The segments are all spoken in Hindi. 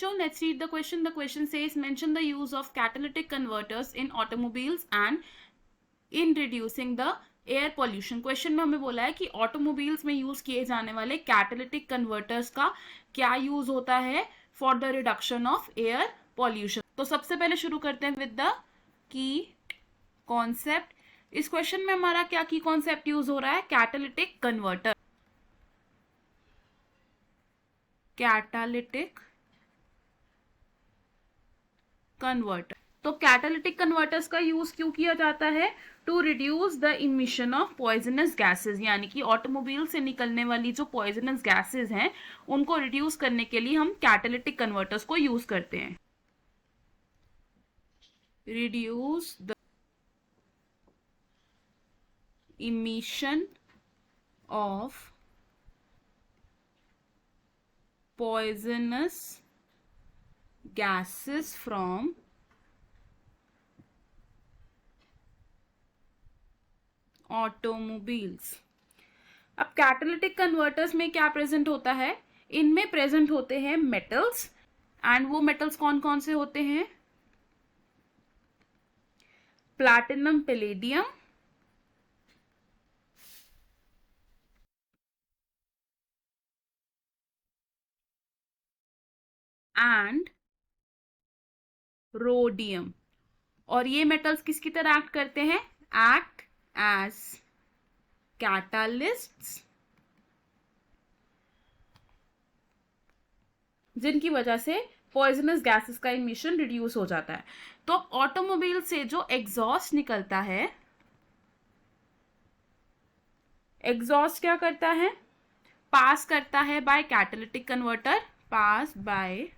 बच्चों, let's read the question. The question says, mention the use of catalytic converters in automobiles and in reducing the air pollution. Question में हमें बोला है कि ऑटोमोबाइल्स में यूज किए जाने वाले कैटालिटिक कन्वर्टर्स का क्या यूज होता है for the reduction of air pollution. तो सबसे पहले शुरू करते हैं विद द की कॉन्सेप्ट. इस क्वेश्चन में हमारा क्या की कॉन्सेप्ट यूज हो रहा है? Catalytic converter. Catalytic converter. तो कैटालिटिक कन्वर्टर्स का यूज क्यों किया जाता है? To reduce the emission of poisonous gases, यानी कि ऑटोमोबाइल से निकलने वाली जो पॉइजनस गैसेस हैं उनको रिड्यूस करने के लिए हम कैटालिटिक कन्वर्टर्स को यूज करते हैं. Reduce the emission of poisonous gases from automobiles. अब कैटालिटिक कन्वर्टर्स में क्या प्रेजेंट होता है? इनमें प्रेजेंट होते हैं मेटल्स. एंड वो मेटल्स कौन कौन से होते हैं? Platinum, palladium, and rhodium. और ये मेटल्स किसकी तरह एक्ट करते हैं? एक्ट एज कैटालिस्ट्स, जिनकी वजह से पॉइजनस गैसेस का इमिशन रिड्यूस हो जाता है. तो ऑटोमोबाइल से जो एग्जॉस्ट निकलता है, एग्जॉस्ट क्या करता है? पास करता है बाय कैटालिटिक कन्वर्टर. पास बाय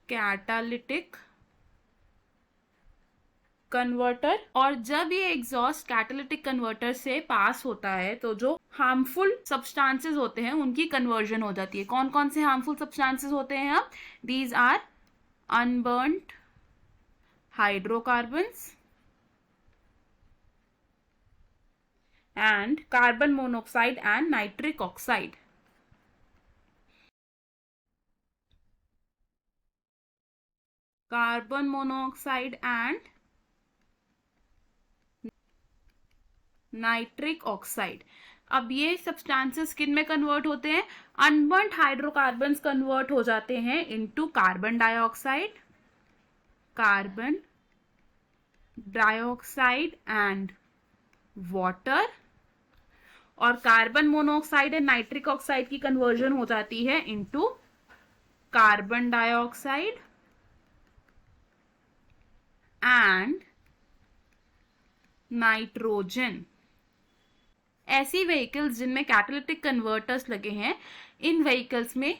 कैटालिटिक कन्वर्टर. और जब ये एग्जॉस्ट कैटालिटिक कन्वर्टर से पास होता है तो जो हार्मफुल सब्सटेंसेस होते हैं उनकी कन्वर्जन हो जाती है. कौन कौन से हार्मफुल सब्सटेंसेस होते हैं? अब these are unburned hydrocarbons and carbon monoxide and nitric oxide. Carbon monoxide and nitric oxide. अब ये सब्सटेंसेस किन में कन्वर्ट होते हैं? अनबर्न्ड हाइड्रोकार्बन्स कन्वर्ट हो जाते हैं into carbon dioxide, carbon dioxide and water. और carbon monoxide and nitric oxide की कन्वर्जन हो जाती है into carbon dioxide and nitrogen. ऐसी व्हीकल्स जिनमें कैटालिटिक कन्वर्टर्स लगे हैं, इन व्हीकल्स में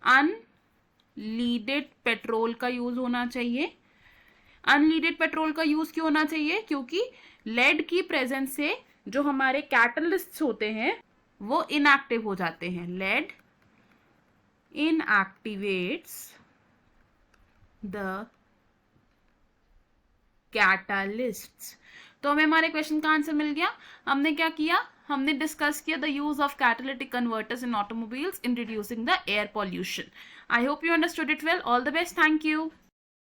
अनलीडेड पेट्रोल का यूज होना चाहिए. अनलीडेड पेट्रोल का यूज क्यों होना चाहिए? क्योंकि लेड की प्रेजेंस से जो हमारे कैटलिस्ट्स होते हैं वो इनएक्टिव हो जाते हैं. Lead inactivates the catalysts. तो हमें हमारे क्वेश्चन का आंसर मिल गया. हमने क्या किया? हमने डिस्कस किया the use of catalytic converters in automobiles in reducing the air pollution. I hope you understood it well. All the best. Thank you.